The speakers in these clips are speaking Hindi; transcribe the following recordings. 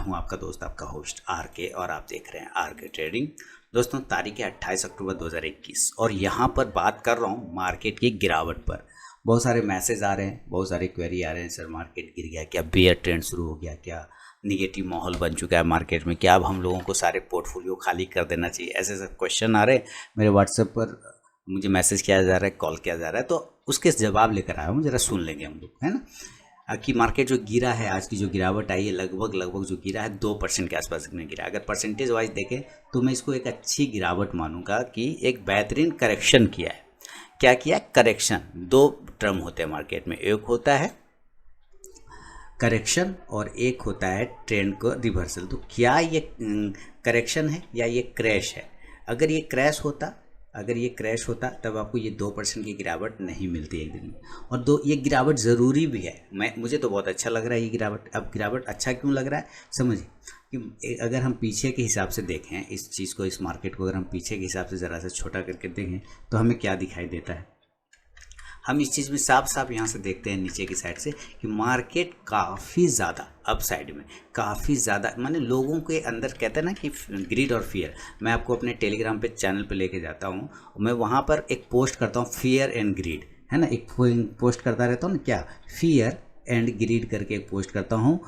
हूं आपका दोस्त, आपका होस्ट आर के, और आप देख रहे हैं आर के ट्रेडिंग। दोस्तों, तारीख है 28 अक्टूबर 2021 और यहां पर बात कर रहा हूं मार्केट की गिरावट पर। बहुत सारे मैसेज आ रहे हैं, बहुत सारे क्वेरी आ रहे हैं, सर मार्केट गिर गया क्या, बेयर ट्रेंड शुरू हो गया क्या, निगेटिव माहौल बन चुका है मार्केट में, क्या अब हम लोगों को सारे पोर्टफोलियो खाली कर देना चाहिए, ऐसे ऐसे क्वेश्चन आ रहे हैं। मेरे व्हाट्सएप पर मुझे मैसेज किया जा रहा है, कॉल किया जा रहा है, तो उसके जवाब लेकर आया हूँ, जरा सुन लेंगे हम लोग, है ना। कि मार्केट जो गिरा है, आज की जो गिरावट आई है, लगभग जो गिरा है 2% के आसपास में गिरा। अगर परसेंटेज वाइज देखें तो मैं इसको एक अच्छी गिरावट मानूंगा कि एक बेहतरीन करेक्शन किया है। क्या किया? करेक्शन। दो टर्म होते हैं मार्केट में, एक होता है करेक्शन और एक होता है ट्रेंड को रिवर्सल। तो क्या ये करेक्शन है या ये क्रैश है? अगर ये क्रैश होता तब आपको ये 2% की गिरावट नहीं मिलती एक दिन में। और ये गिरावट ज़रूरी भी है। मुझे तो बहुत अच्छा लग रहा है ये गिरावट। अब गिरावट अच्छा क्यों लग रहा है समझिए कि अगर हम पीछे के हिसाब से देखें इस चीज़ को, इस मार्केट को अगर हम पीछे के हिसाब से ज़रा सा छोटा करके देखें तो हमें क्या दिखाई देता है। हम इस चीज़ में साफ यहाँ से देखते हैं नीचे की साइड से कि मार्केट काफ़ी ज़्यादा अप साइड में, काफ़ी ज़्यादा, माने लोगों के अंदर कहते हैं ना कि ग्रीड और फियर। मैं आपको अपने टेलीग्राम पे चैनल पे लेके जाता हूँ, मैं वहाँ पर एक पोस्ट करता हूँ फियर एंड ग्रीड, है ना। एक पोस्ट करता रहता हूँ ना, क्या, फियर एंड ग्रीड करके एक पोस्ट करता हूँ,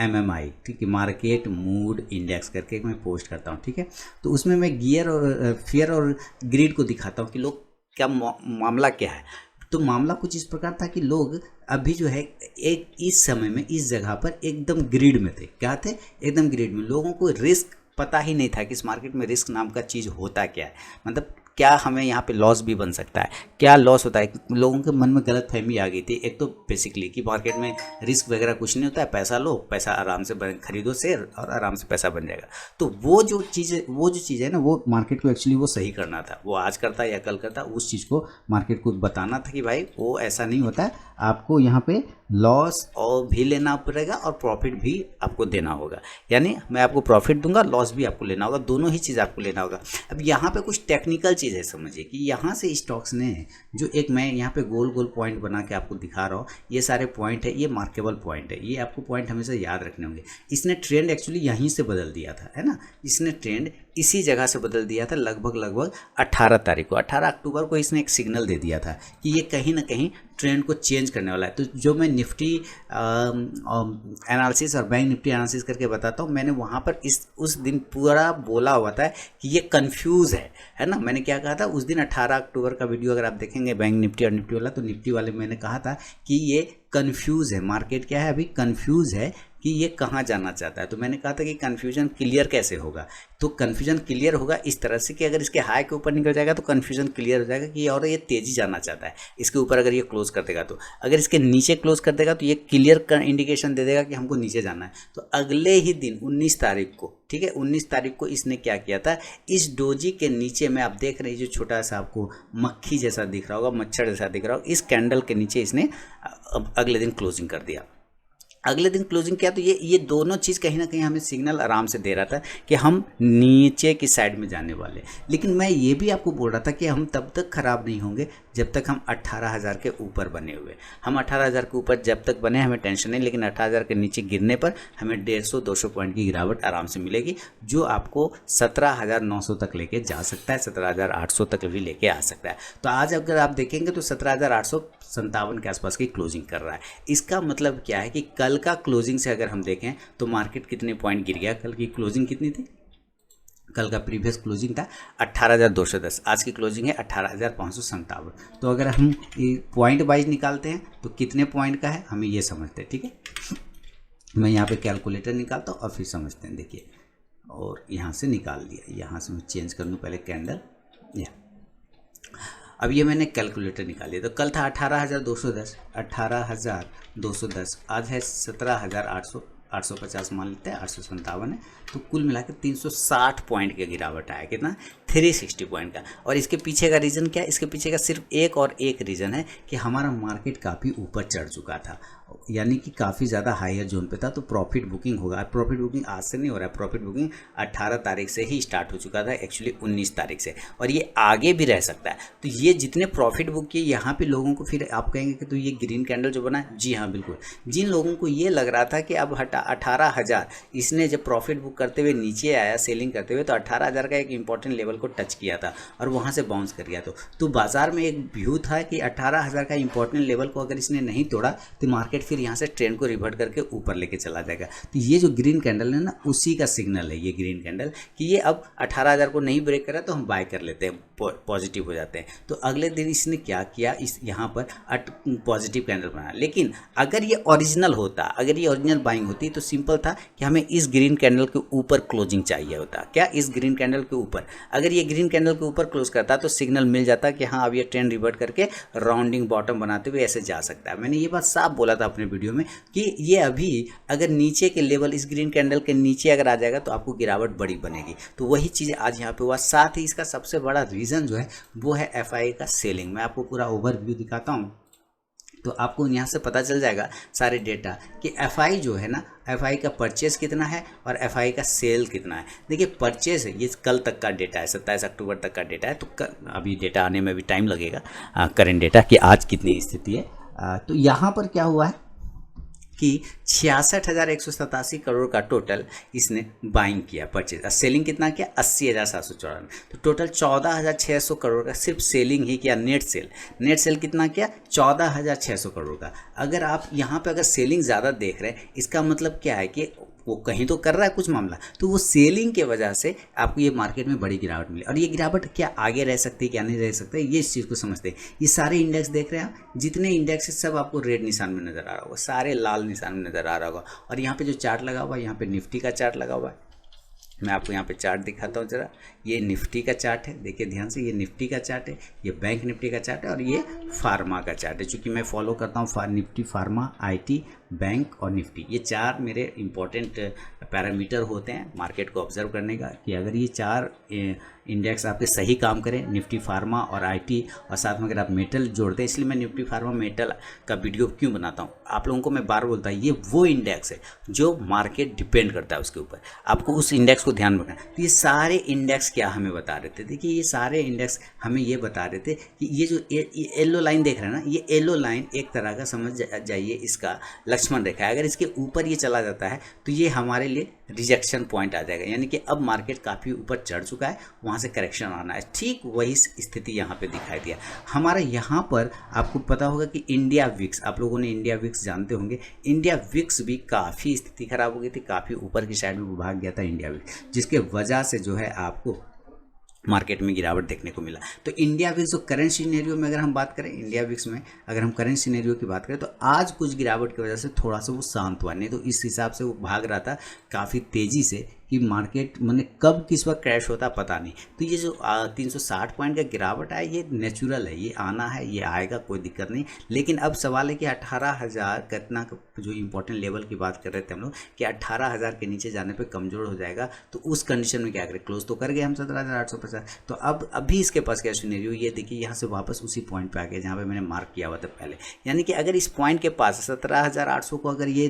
MMI, ठीक है, मार्केट मूड इंडेक्स करके मैं पोस्ट करता हूँ, ठीक है। तो उसमें मैं फियर और ग्रीड को दिखाता हूँ कि लोग क्या मामला क्या है। तो मामला कुछ इस प्रकार था कि लोग अभी जो है एक इस समय में इस जगह पर एकदम ग्रीड में थे। क्या थे? एकदम ग्रीड में। लोगों को रिस्क पता ही नहीं था कि इस मार्केट में रिस्क नाम का चीज़ होता क्या है, मतलब क्या हमें यहाँ पे लॉस भी बन सकता है, क्या लॉस होता है। लोगों के मन में गलत फहमी आ गई थी। एक तो बेसिकली कि मार्केट में रिस्क वगैरह कुछ नहीं होता है, पैसा लो, पैसा आराम से खरीदो शेयर और आराम से पैसा बन जाएगा। तो वो जो चीज़ है ना, वो मार्केट को एक्चुअली वो सही करना था। वो आज करता या कल करता, उस चीज़ को मार्केट को बताना था कि भाई वो ऐसा नहीं होता है, आपको यहाँ पे लॉस और भी लेना पड़ेगा और प्रॉफिट भी आपको देना होगा। यानी मैं आपको प्रॉफिट दूंगा, लॉस भी आपको लेना होगा, दोनों ही चीज़ आपको लेना होगा। अब यहाँ पे कुछ टेक्निकल चीज़ है, समझिए कि यहाँ से स्टॉक्स ने जो एक, मैं यहाँ पे गोल गोल पॉइंट बना के आपको दिखा रहा हूँ, ये सारे पॉइंट है, ये मार्केबल पॉइंट है, ये आपको पॉइंट हमेशा याद रखने होंगे। इसने ट्रेंड एक्चुअली यहीं से बदल दिया था, है ना। इसने ट्रेंड इसी जगह से बदल दिया था लगभग 18 तारीख को, 18 अक्टूबर को इसने एक सिग्नल दे दिया था कि ये कहीं ना कहीं ट्रेंड को चेंज करने वाला है। तो जो मैं निफ्टी एनालिसिस और बैंक निफ्टी एनालिसिस करके बताता हूँ, मैंने वहाँ पर उस दिन पूरा बोला हुआ था कि ये कंफ्यूज है ना। मैंने क्या कहा था उस दिन 18 अक्टूबर का वीडियो अगर आप देखेंगे बैंक निफ्टी और निफ्टी वाला, तो निफ्टी वाले मैंने कहा था कि ये कंफ्यूज है, मार्केट क्या है अभी कंफ्यूज है कि ये कहाँ जाना चाहता है। तो मैंने कहा था कि कन्फ्यूजन क्लियर कैसे होगा। तो कन्फ्यूजन क्लियर होगा इस तरह से कि अगर इसके हाई के ऊपर निकल जाएगा तो कन्फ्यूजन क्लियर हो जाएगा कि और ये तेज़ी जाना चाहता है। इसके ऊपर अगर ये क्लोज कर देगा, तो अगर इसके नीचे क्लोज कर देगा तो ये क्लियर इंडिकेशन दे देगा कि हमको नीचे जाना है। तो अगले ही दिन 19 तारीख को, ठीक है, 19 तारीख को इसने क्या किया था, इस डोजी के नीचे में आप देख रहे हैं जो छोटा सा आपको मक्खी जैसा दिख रहा होगा, मच्छर जैसा दिख रहा होगा, इस कैंडल के नीचे इसने अगले दिन क्लोजिंग कर दिया। अगले दिन क्लोजिंग किया तो ये दोनों चीज़ कहीं ना कहीं हमें सिग्नल आराम से दे रहा था कि हम नीचे की साइड में जाने वाले। लेकिन मैं ये भी आपको बोल रहा था कि हम तब तक ख़राब नहीं होंगे जब तक हम 18,000 के ऊपर बने हुए। हम 18,000 के ऊपर जब तक बने हमें टेंशन नहीं, लेकिन 18,000 के नीचे गिरने पर हमें 150-200 पॉइंट की गिरावट आराम से मिलेगी, जो आपको 17,900 तक लेके जा सकता है, 17,800 तक भी लेके आ सकता है। तो आज अगर आप देखेंगे तो 17,857 के आसपास की क्लोजिंग कर रहा है। इसका मतलब क्या है कि कल का क्लोजिंग से अगर हम देखें तो मार्केट कितने पॉइंट गिर गया। कल की क्लोजिंग कितनी थी? कल का प्रीवियस क्लोजिंग था 18,210, आज की क्लोजिंग है 18,557। तो अगर हम पॉइंट वाइज निकालते हैं तो कितने पॉइंट का है हमें ये समझते हैं, ठीक है। मैं यहाँ पे कैलकुलेटर निकालता हूँ और फिर समझते हैं। देखिए, और यहाँ से निकाल दिया, यहाँ से मैं चेंज कर लूँ पहले कैंडल, या अब ये मैंने कैलकुलेटर निकाल लिया। तो कल था 18,210, 18,210, आज है 17,850 मान लेते हैं, 857 है। तो कुल मिला के 360 पॉइंट की गिरावट आया। कितना? 360 पॉइंट का। और इसके पीछे का रीज़न क्या है? इसके पीछे का सिर्फ एक और एक रीज़न है कि हमारा मार्केट काफ़ी ऊपर चढ़ चुका था, यानी कि काफ़ी ज़्यादा हायर जोन पे था, तो प्रॉफिट बुकिंग होगा। प्रॉफिट बुकिंग आज से नहीं हो रहा है, प्रॉफिट बुकिंग 18 तारीख से ही स्टार्ट हो चुका था, एक्चुअली 19 तारीख से, और ये आगे भी रह सकता है। तो ये जितने प्रॉफिट बुक किए यहाँ पे लोगों को, फिर आप कहेंगे कि तो ये ग्रीन कैंडल जो बना है, जी हाँ बिल्कुल, जिन लोगों को ये लग रहा था कि अब 18,000, इसने जब प्रॉफिट बुक करते हुए नीचे आया सेलिंग करते हुए, तो 18,000 का एक इंपॉर्टेंट लेवल को टच किया था और वहाँ से बाउंस कर गया। तो बाजार में एक व्यू था कि 18,000 का इंपॉर्टेंट लेवल को अगर इसने नहीं तोड़ा तो मार्केट फिर यहाँ से ट्रेंड को रिवर्ट करके ऊपर लेके चला जाएगा। तो ये जो ग्रीन कैंडल है ना, उसी का सिग्नल है ये ग्रीन कैंडल, कि ये अब 18,000 को नहीं ब्रेक करा तो हम बाय कर लेते हैं, पॉजिटिव हो जाते हैं। तो अगले दिन इसने क्या किया, इस यहाँ पर पॉजिटिव कैंडल बनाया। लेकिन अगर ये ओरिजिनल होता, अगर ये ओरिजिनल बाइंग होती, तो सिंपल था कि हमें इस ग्रीन कैंडल के ऊपर क्लोजिंग चाहिए होता। क्या? इस ग्रीन कैंडल के ऊपर। अगर ये ग्रीन कैंडल के ऊपर क्लोज करता तो सिग्नल मिल जाता कि हाँ अब ये ट्रेंड रिवर्ट करके राउंडिंग बॉटम बनाते हुए ऐसे जा सकता है। मैंने ये बात साफ बोला था अपने वीडियो में कि ये अभी अगर नीचे के लेवल, इस ग्रीन कैंडल के नीचे अगर आ जाएगा तो आपको गिरावट बड़ी बनेगी। तो वही चीज़ आज यहाँ पे हुआ। साथ ही इसका सबसे बड़ा रीज़न जो है वो है एफआई का सेलिंग। मैं आपको पूरा ओवरव्यू दिखाता हूँ तो आपको यहाँ से पता चल जाएगा सारे डेटा कि एफआई जो है ना, एफआई का परचेस कितना है और एफआई का सेल कितना है। देखिए परचेस है, ये कल तक का डेटा है, 27 अक्टूबर तक का डेटा है, तो अभी डेटा आने में भी टाइम लगेगा, करेंट डेटा कि आज कितनी स्थिति है। तो यहाँ पर क्या हुआ है कि 66,187 करोड़ का टोटल इसने बाइंग किया, परचेज। सेलिंग कितना किया? 80,794। तो टोटल 14,600 करोड़ का सिर्फ सेलिंग ही किया। नेट सेल कितना किया? 14,600 करोड़ का। अगर आप यहाँ पे अगर सेलिंग ज़्यादा देख रहे हैं, इसका मतलब क्या है कि वो कहीं तो कर रहा है कुछ मामला, तो वो सेलिंग के वजह से आपको ये मार्केट में बड़ी गिरावट मिली। और ये गिरावट क्या आगे रह सकती है, क्या नहीं रह सकता है, ये इस चीज़ को समझते हैं। ये सारे इंडेक्स देख रहे हैं आप, जितने इंडेक्स है सब आपको रेड निशान में नज़र आ रहा होगा, सारे लाल निशान में नज़र आ रहा होगा। और यहाँ पे जो चार्ट लगा हुआ है, यहाँ पे निफ्टी का चार्ट लगा हुआ है, मैं आपको यहाँ पे चार्ट दिखाता हूँ जरा। ये निफ्टी का चार्ट है, देखिए ध्यान से, ये निफ्टी का चार्ट है, ये बैंक निफ्टी का चार्ट है, और ये फार्मा का चार्ट है। चूँकि मैं फॉलो करता हूँ निफ्टी, फार्मा, आईटी, बैंक और निफ्टी, ये चार मेरे इंपॉर्टेंट पैरामीटर होते हैं मार्केट को ऑब्जर्व करने का, कि अगर ये चार इंडेक्स आपके सही काम करें, निफ्टी, फार्मा और आईटी, और साथ में अगर आप मेटल जोड़ते हैं, इसलिए मैं निफ्टी, फार्मा, मेटल का वीडियो क्यों बनाता हूँ, आप लोगों को मैं बार बोलता हूँ, ये वो इंडेक्स है जो मार्केट डिपेंड करता है उसके ऊपर, आपको उस इंडेक्स को ध्यान रखना। तो ये सारे इंडेक्स क्या हमें बता रहे थे? देखिए ये सारे इंडेक्स हमें ये बता रहे थे कि ये जो येलो लाइन देख रहे हैं ना, ये येलो लाइन एक तरह का समझ जाइए इसका लक्ष्मण रेखा है। अगर इसके ऊपर ये चला जाता है तो ये हमारे लिए रिजेक्शन पॉइंट आ जाएगा, यानी कि अब मार्केट काफ़ी ऊपर चढ़ चुका है, वहाँ से करेक्शन आना है। ठीक वही स्थिति यहाँ पे दिखाई दिया हमारा। यहाँ पर आपको पता होगा कि इंडिया विक्स, आप लोगों ने इंडिया विक्स जानते होंगे, इंडिया विक्स भी काफ़ी स्थिति खराब हो गई थी, काफ़ी ऊपर की साइड में भाग गया था इंडिया विक्स, जिसके वजह से जो है आपको मार्केट में गिरावट देखने को मिला। तो इंडिया विक्स जो करंट सिनेरियो में अगर हम बात करें, इंडिया विक्स में अगर हम करंट सिनेरियो की बात करें, तो आज कुछ गिरावट की वजह से थोड़ा सा वो शांत हुआ, नहीं तो इस हिसाब से वो भाग रहा था काफ़ी तेज़ी से कि मार्केट मैंने कब किस वक्त क्रैश होता पता नहीं। तो ये जो 360 पॉइंट का गिरावट है, ये नेचुरल है, ये आना है, ये आएगा, कोई दिक्कत नहीं। लेकिन अब सवाल है कि 18,000 कितना जो इंपॉर्टेंट लेवल की बात कर रहे थे हम लोग कि 18,000 के नीचे जाने पे कमज़ोर हो जाएगा, तो उस कंडीशन में क्या करें? क्लोज तो कर गए हम 17,850। तो अब अभी इसके पास क्या सिनेरियो, ये देखिए यहाँ से वापस उसी पॉइंट पे आ गया जहाँ पे मैंने मार्क किया हुआ था पहले। यानी कि अगर इस पॉइंट के पास 17,800 को अगर ये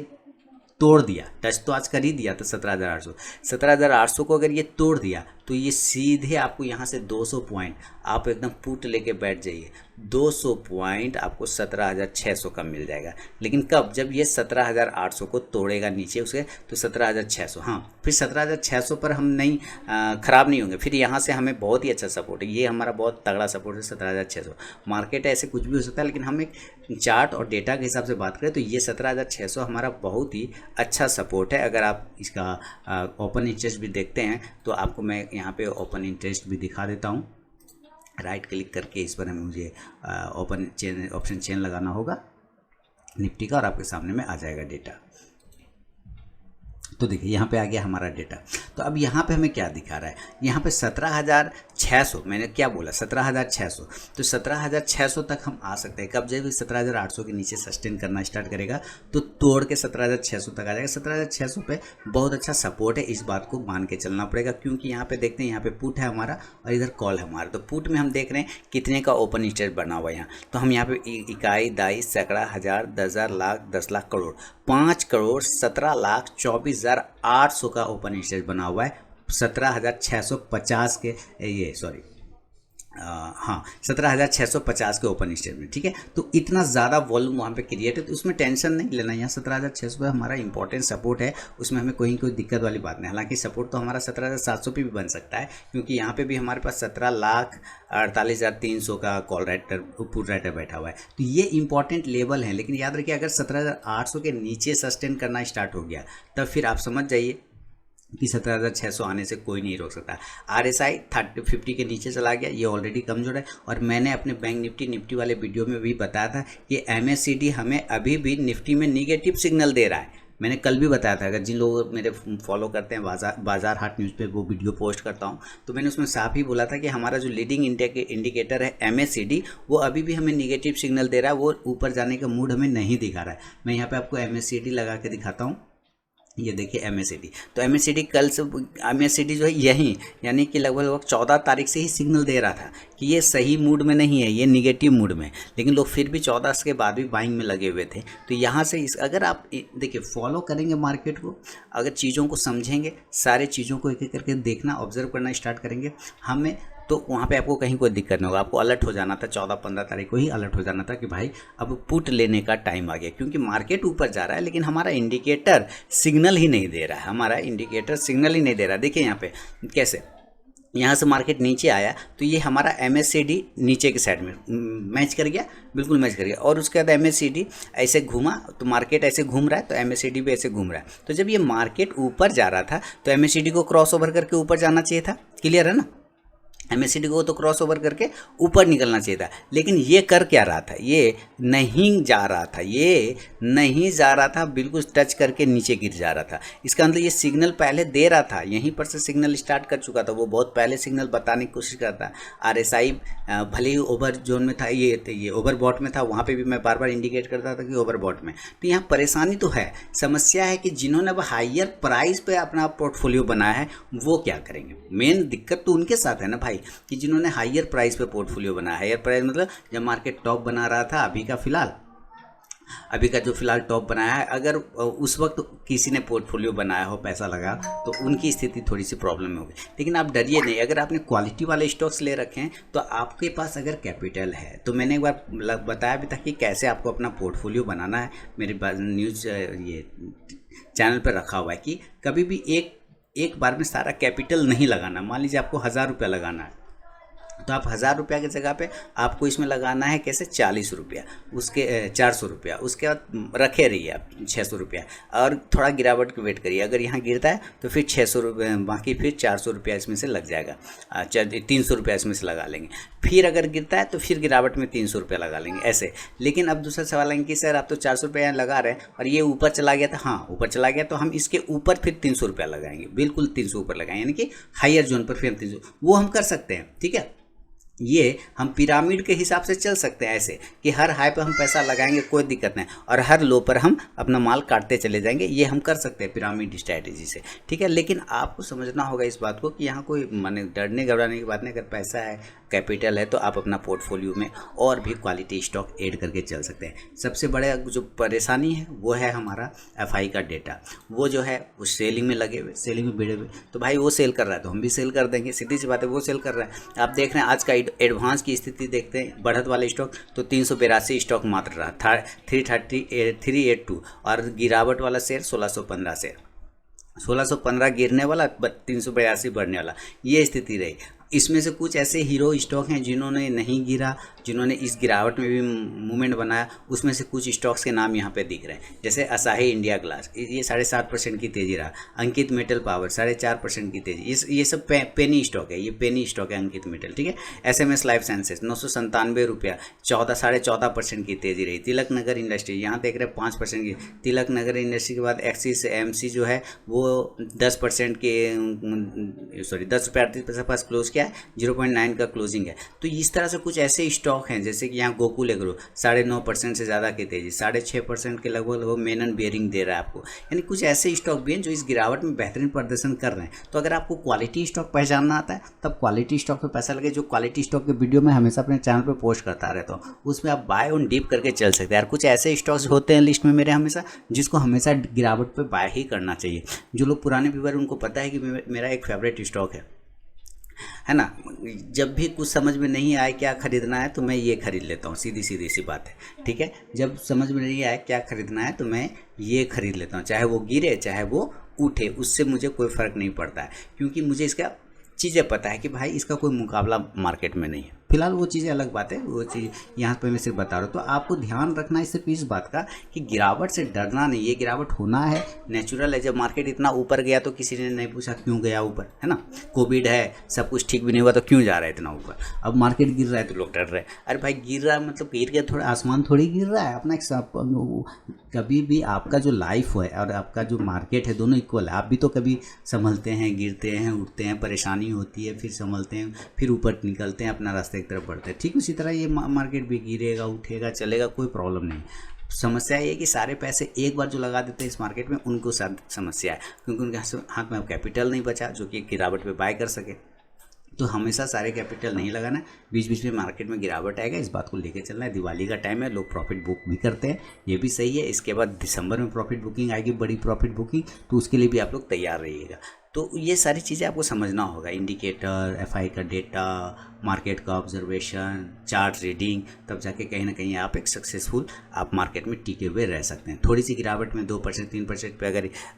तोड़ दिया, टच तो आज कर ही दिया था 17,800 को अगर ये तोड़ दिया, तो ये सीधे आपको यहाँ से 200 पॉइंट आप एकदम पुट लेके बैठ जाइए, 200 पॉइंट आपको 17,600 का मिल जाएगा। लेकिन कब? जब ये 17,800 को तोड़ेगा नीचे उसके, तो 17,600, हाँ फिर 17,600 पर हम नहीं ख़राब नहीं होंगे, फिर यहाँ से हमें बहुत ही अच्छा सपोर्ट है, ये हमारा बहुत तगड़ा सपोर्ट है 17,600। मार्केट ऐसे कुछ भी हो सकता है, लेकिन हम एक चार्ट और डेटा के हिसाब से बात करें तो ये 17,600 हमारा बहुत ही अच्छा सपोर्ट है। अगर आप इसका ओपन इंटरेस्ट भी देखते हैं तो आपको मैं यहाँ पे ओपन इंटरेस्ट भी दिखा देता हूँ। राइट क्लिक करके इस पर हमें मुझे ओपन चेन ऑप्शन चेन लगाना होगा निफ्टी का, और आपके सामने में आ जाएगा डेटा। तो देखिए यहाँ पे आ गया हमारा डेटा। तो अब यहाँ पे हमें क्या दिखा रहा है, यहाँ पे 17,000 17,600, मैंने क्या बोला 17,600, तो 17,600 तक हम आ सकते हैं। कब जब 17,800 के नीचे सस्टेन करना स्टार्ट करेगा तो तोड़ के 17,600 तक आ जाएगा। 17,600 पे बहुत अच्छा सपोर्ट है, इस बात को मान के चलना पड़ेगा, क्योंकि यहाँ पे देखते हैं यहाँ पे पुट है हमारा और इधर कॉल है हमारा। तो पुट में हम देख रहे हैं कितने का ओपन इंटरेस्ट बना हुआ है यहाँ, तो हम यहाँ पे इकाई, दाई, सैकड़ा, हजार, 10,000, लाख, 10 लाख, करोड़, 5,17,24,800 का ओपन इंटरेस्ट बना हुआ है 17,650 के ये सॉरी हाँ 17,650 के ओपन स्टेज में। ठीक है, तो इतना ज़्यादा वॉल्यूम वहाँ पे क्रिएट है, तो उसमें टेंशन नहीं लेना। यहाँ 17,600 पे हमारा इंपॉर्टेंट सपोर्ट है, उसमें हमें कोई दिक्कत वाली बात नहीं। हालांकि सपोर्ट तो हमारा 17,700 पे भी बन सकता है, क्योंकि यहाँ पे भी हमारे पास 17,48,300 का कॉल राइटर पुट राइटर बैठा हुआ है। तो ये इंपॉर्टेंट लेवल है, लेकिन याद रखिए अगर 17,800 के नीचे सस्टेन करना स्टार्ट हो गया तब फिर आप समझ जाइए कि 17,600 आने से कोई नहीं रोक सकता। RSI 50 के नीचे चला गया, ये ऑलरेडी कमज़ोर है। और मैंने अपने बैंक निफ्टी वाले वीडियो में भी बताया था कि MACD हमें अभी भी निफ्टी में निगेटिव सिग्नल दे रहा है। मैंने कल भी बताया था, अगर जिन लोग मेरे फॉलो करते हैं बाजार हाट न्यूज़ पे वो वीडियो पोस्ट करता हूँ, तो मैंने उसमें साफ ही बोला था कि हमारा जो लीडिंग इंडिकेटर है MACD वो अभी भी हमें निगेटिव सिग्नल दे रहा है, वो ऊपर जाने का मूड हमें नहीं दिखा रहा है। मैं यहाँ पे आपको MACD लगा के दिखाता हूँ, ये देखिए MACD। तो MACD कल से MACD जो है यही, यानी कि लगभग 14 तारीख से ही सिग्नल दे रहा था कि ये सही मूड में नहीं है, ये निगेटिव मूड में, लेकिन लोग फिर भी 14 के बाद भी बाइंग में लगे हुए थे। तो यहाँ से अगर आप देखिए फॉलो करेंगे मार्केट को, अगर चीज़ों को समझेंगे, सारे चीज़ों को एक एक करके देखना, ऑब्जर्व करना स्टार्ट करेंगे हमें, तो वहाँ पे आपको कहीं कोई दिक्कत नहीं होगा। आपको अलर्ट हो जाना था 14-15 तारीख को ही अलर्ट हो जाना था कि भाई अब पुट लेने का टाइम आ गया, क्योंकि मार्केट ऊपर जा रहा है लेकिन हमारा इंडिकेटर सिग्नल ही नहीं दे रहा है, हमारा इंडिकेटर सिग्नल ही नहीं दे रहा। देखिए यहाँ पे कैसे यहाँ से मार्केट नीचे आया तो ये हमारा MACD नीचे के साइड में मैच कर गया, बिल्कुल मैच कर गया, और उसके बाद MACD ऐसे घूमा तो मार्केट ऐसे घूम रहा है, तो MACD भी ऐसे घूम रहा है। तो जब ये मार्केट ऊपर जा रहा था तो MACD को क्रॉस ओवर करके ऊपर जाना चाहिए था, क्लियर है ना। MACD को तो क्रॉस ओवर करके ऊपर निकलना चाहिए था, लेकिन ये कर क्या रहा था, ये नहीं जा रहा था, ये नहीं जा रहा था, बिल्कुल टच करके नीचे गिर जा रहा था। इसका मतलब ये सिग्नल पहले दे रहा था, यहीं पर से सिग्नल स्टार्ट कर चुका था, वो बहुत पहले सिग्नल बताने की कोशिश करता। RSI भले ही ओवर जोन में था, ये ओवरबॉट में था, वहाँ पर भी मैं बार बार इंडिकेट करता था कि ओवरबॉट में। तो यहाँ परेशानी तो है, समस्या है कि जिन्होंने अब हाइयर प्राइस पर अपना पोर्टफोलियो बनाया है वो क्या करेंगे। मेन दिक्कत तो उनके साथ है ना भाई, कि जिन्होंने हायर प्राइस पे पोर्टफोलियो बनाया। हायर प्राइस मतलब जब मार्केट टॉप बना रहा था, अभी का जो फिलहाल टॉप बनाया है, अगर उस वक्त किसी ने पोर्टफोलियो बनाया हो, पैसा लगा, तो उनकी स्थिति थोड़ी सी प्रॉब्लम में होगी। लेकिन आप डरिए नहीं, अगर आपने क्वालिटी वाले स्टॉक्स ले रखे हैं तो आपके पास अगर कैपिटल है, तो मैंने एक बार बताया भी था कि कैसे आपको अपना पोर्टफोलियो बनाना है, मेरे न्यूज़ ये चैनल पर रखा हुआ है कि कभी भी एक बार में सारा कैपिटल नहीं लगाना। मान लीजिए आपको 1,000 रुपया लगाना है, तो आप 1,000 रुपया की जगह पे आपको इसमें लगाना है कैसे 40 रुपया, उसके 400 रुपया, उसके बाद रखे रहिए आप 600 रुपया, और थोड़ा गिरावट की वेट करिए। अगर यहाँ गिरता है तो फिर 600 रुपये, बाकी फिर 400 रुपया इसमें से लग जाएगा, 300 रुपया इसमें से लगा लेंगे। फिर अगर गिरता है तो फिर गिरावट में 300 रुपया लगा लेंगे ऐसे। लेकिन अब दूसरा सवाल है कि सर आप तो 400 रुपया यहाँ लगा रहे हैं और ये ऊपर चला गया था, हाँ ऊपर चला गया तो हम इसके ऊपर फिर 300 रुपया लगाएंगे, बिल्कुल 300 ऊपर लगाएंगे, यानी कि हायर जोन पर फिर 300, वो हम कर सकते हैं। ठीक है, ये हम पिरामिड के हिसाब से चल सकते हैं ऐसे कि हर हाई पे हम पैसा लगाएंगे, कोई दिक्कत नहीं, और हर लो पर हम अपना माल काटते चले जाएंगे, ये हम कर सकते हैं पिरामिड स्ट्रैटेजी से। ठीक है, लेकिन आपको समझना होगा इस बात को कि यहाँ कोई माने डरने घबराने की बात नहीं। अगर पैसा है, कैपिटल है, तो आप अपना पोर्टफोलियो में और भी क्वालिटी स्टॉक ऐड करके चल सकते हैं। सबसे बड़ा जो परेशानी है वो है हमारा FI का डेटा, वो जो है वो सेलिंग में लगे हुए, सेलिंग में भिड़े हुए। तो भाई वो सेल कर रहा है तो हम भी सेल कर देंगे, सीधी सी बात है, वो सेल कर रहा है। आप देख रहे हैं आज का एडवांस की स्थिति देखते हैं, बढ़त वाले स्टॉक तो 382 स्टॉक मात्र रहा था, 382, और गिरावट वाला शेयर 1615 शेयर, 1615 गिरने वाला, 382 बढ़ने वाला, ये स्थिति रही। इसमें से कुछ ऐसे हीरो स्टॉक हैं जिन्होंने नहीं गिरा, जिन्होंने इस गिरावट में भी मूवमेंट बनाया, उसमें से कुछ स्टॉक्स के नाम यहाँ पे दिख रहे हैं, जैसे असाही इंडिया ग्लास, ये 7.5% की तेज़ी रहा। अंकित मेटल पावर 4.5% की तेज़ी, ये सब पेनी स्टॉक है, ये पेनी स्टॉक है अंकित मेटल। ठीक है, SMS लाइफ साइंसेज 997 रुपया, 14.5% की तेज़ी रही। तिलक नगर इंडस्ट्री यहाँ देख रहे हैं 5% की, तिलक नगर इंडस्ट्री के बाद एक्सिस MC जो है वो 10% के 10 रुपये 38 पैसे पास क्लोज किया, क्या है 0.9 का क्लोजिंग है। तो इस तरह से कुछ ऐसे स्टॉक हैं जैसे कि यहाँ गोकुल एग्रो 9.5% से ज़्यादा की तेजी, 6.5% के लगभग मेनन बियरिंग दे रहा है आपको। यानी कुछ ऐसे स्टॉक भी हैं जो इस गिरावट में बेहतरीन प्रदर्शन कर रहे हैं। तो अगर आपको क्वालिटी स्टॉक पहचानना आता है तब क्वालिटी स्टॉक पे पैसा लगे। जो क्वालिटी स्टॉक के वीडियो मैं हमेशा अपने चैनल पे पोस्ट करता रहता हूँ, उसमें आप बाय ऑन डीप करके चल सकते हैं। यार कुछ ऐसे स्टॉक्स होते हैं लिस्ट में मेरे हमेशा, जिसको हमेशा गिरावट पे बाय ही करना चाहिए। जो लोग पुराने व्यूअर उनको पता है कि मेरा एक फेवरेट स्टॉक है ना। जब भी कुछ समझ में नहीं आए क्या खरीदना है तो मैं ये खरीद लेता हूँ, सीधी सी बात है, ठीक है। जब समझ में नहीं आए क्या खरीदना है तो मैं ये खरीद लेता हूँ, चाहे वो गिरे चाहे वो उठे, उससे मुझे कोई फ़र्क नहीं पड़ता है, क्योंकि मुझे इसका चीज़ें पता है कि भाई इसका कोई मुकाबला मार्केट में नहीं है। फिलहाल वो चीज़ें अलग बात है, वो चीज़ यहाँ पे मैं सिर्फ बता रहा हूँ। तो आपको ध्यान रखना है सिर्फ इस बात का कि गिरावट से डरना नहीं, ये गिरावट होना है, नेचुरल है। जब मार्केट इतना ऊपर गया तो किसी ने नहीं पूछा क्यों गया ऊपर, है ना। कोविड है, सब कुछ ठीक भी नहीं हुआ तो क्यों जा रहा है इतना ऊपर। अब मार्केट गिर रहा है तो लोग डर रहे हैं। अरे भाई गिर रहा है मतलब गिर गया, थोड़ा आसमान थोड़ी गिर रहा है अपना एक। कभी भी आपका जो लाइफ है और आपका जो मार्केट है दोनों इक्वल है। आप भी तो कभी संभलते हैं, गिरते हैं, उठते हैं, परेशानी होती है, फिर संभलते हैं, फिर ऊपर निकलते हैं, अपना रास्ते की तरफ बढ़ते हैं। ठीक उसी तरह ये मार्केट भी गिरेगा उठेगा चलेगा, कोई प्रॉब्लम नहीं। समस्या ये है कि सारे पैसे एक बार जो लगा देते हैं इस मार्केट में उनको समस्या है, क्योंकि उनके हाथ में कैपिटल नहीं बचा जो कि गिरावट पे बाय कर सके। तो हमेशा सारे कैपिटल नहीं लगाना है, बीच बीच में मार्केट में गिरावट आएगा, इस बात को लेके चलना है। दिवाली का टाइम है, लोग प्रॉफिट बुक भी करते हैं, ये भी सही है। इसके बाद दिसंबर में प्रॉफिट बुकिंग आएगी, बड़ी प्रॉफिट बुकिंग, तो उसके लिए भी आप लोग तैयार रहिएगा। तो ये सारी चीज़ें आपको समझना होगा, इंडिकेटर, एफआई का डेटा, मार्केट का ऑब्जर्वेशन, चार्ट रीडिंग, तब जाके कहीं ना कहीं आप एक सक्सेसफुल आप मार्केट में टिके हुए रह सकते हैं। थोड़ी सी गिरावट में 2% 3% पे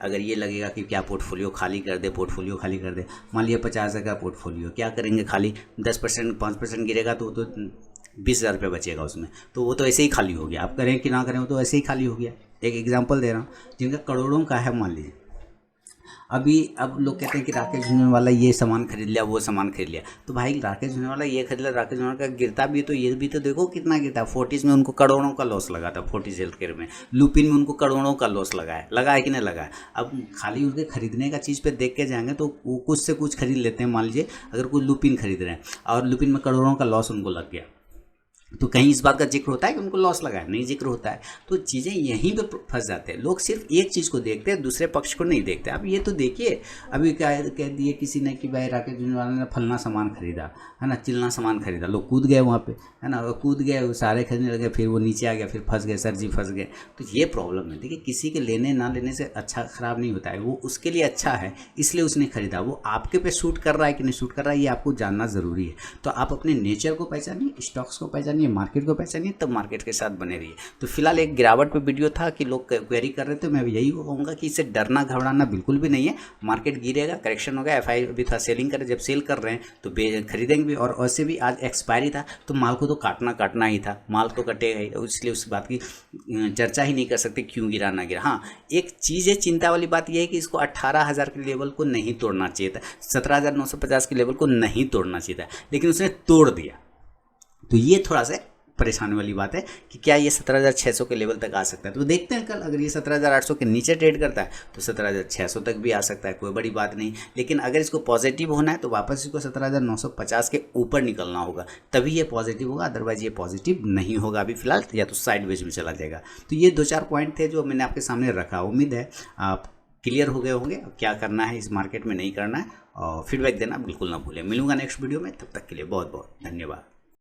अगर ये लगेगा कि क्या पोर्टफोलियो खाली कर दे, पोर्टफोलियो खाली कर दे, मान लिया 50,000 का पोर्टफोलियो, क्या करेंगे खाली 10% 5% गिरेगा तो 20,000 रुपये बचेगा उसमें, तो वो तो ऐसे ही खाली हो गया। आप करें कि ना करें वो तो ऐसे ही खाली हो गया। एक एग्जाम्पल दे रहा हूँ, जिनका करोड़ों का है, मान लीजिए अब लोग कहते हैं कि राकेश झुनझुनवाला ये सामान खरीद लिया, वो सामान खरीद लिया, तो भाई राकेश झुनझुनवाला ये खरीद लिया, राकेश झुनझुनवाला का गिरता भी तो ये भी तो देखो कितना गिरता। फोर्टिस में उनको करोड़ों का लॉस लगा था, फोर्टिस हेल्थ केयर में, लुपिन में उनको करोड़ों का लॉस लगा है कि नहीं लगा है। अब खाली उनके खरीदने का चीज़ पे देख के जाएंगे तो वो कुछ से कुछ खरीद लेते हैं। मान लीजिए अगर कोई लुपिन खरीद रहे हैं और लुपिन में करोड़ों का लॉस उनको लग गया, तो कहीं इस बात का जिक्र होता है कि उनको लॉस लगा है, नहीं जिक्र होता है। तो चीज़ें यहीं पे फंस जाते हैं, लोग सिर्फ एक चीज़ को देखते हैं, दूसरे पक्ष को नहीं देखते। अब ये तो देखिए, अभी कह दिए किसी ने कि भाई राकेश झुनझुनवाला ने फलना सामान खरीदा, है ना, चिलना सामान खरीदा, लोग कूद गए वहाँ पे, है ना, कूद गए, वो सारे खरीदने लगे, फिर वो नीचे आ गया, फिर फंस गए, सर जी फंस गए। तो ये प्रॉब्लम है। देखिए किसी के लेने ना लेने से अच्छा खराब नहीं होता है, वो उसके लिए अच्छा है इसलिए उसने खरीदा, वो आपके पे सूट कर रहा है कि नहीं सूट कर रहा है ये आपको जानना ज़रूरी है। तो आप अपने नेचर को पहचानिए, स्टॉक्स को पहचानिए, मार्केट को पहचानिए, तब मार्केट के साथ बने रहिए। तो फिलहाल एक गिरावट पे वीडियो था कि लोग क्वेरी कर रहे थे, मैं यही कहूँगा कि इससे डरना घबराना बिल्कुल भी नहीं है। मार्केट गिरेगा, करेक्शन होगा, एफआई भी था, सेलिंग करे, जब सेल कर रहे हैं तो खरीदेंगे भी। और वैसे भी आज एक्सपायरी था तो माल को तो काटना ही था, माल तो कटेगा ही, इसलिए उस बात की चर्चा ही नहीं कर सकते क्यों गिरा ना गिरा। हाँ एक चीज़ है, चिंता वाली बात यह है कि इसको 18,000 के लेवल को नहीं तोड़ना चाहिए था, 17,950 के लेवल को नहीं तोड़ना चाहिए था, लेकिन उसने तोड़ दिया। तो ये थोड़ा सा परेशानी वाली बात है कि क्या ये 17,600 के लेवल तक आ सकता है। तो देखते हैं कल, अगर ये 17,800 के नीचे ट्रेड करता है तो 17,600 तक भी आ सकता है, कोई बड़ी बात नहीं। लेकिन अगर इसको पॉजिटिव होना है तो वापस इसको 17,950 के ऊपर निकलना होगा, तभी ये पॉजिटिव होगा, अदरवाइज ये पॉजिटिव नहीं होगा अभी फिलहाल, या तो साइडवेज में चला जाएगा। तो ये 2-4 पॉइंट थे जो मैंने आपके सामने रखा। उम्मीद है आप क्लियर हो गए होंगे क्या करना है इस मार्केट में, नहीं करना है, और फीडबैक देना बिल्कुल ना भूलें। मिलूंगा नेक्स्ट वीडियो में, तब तक के लिए बहुत बहुत धन्यवाद।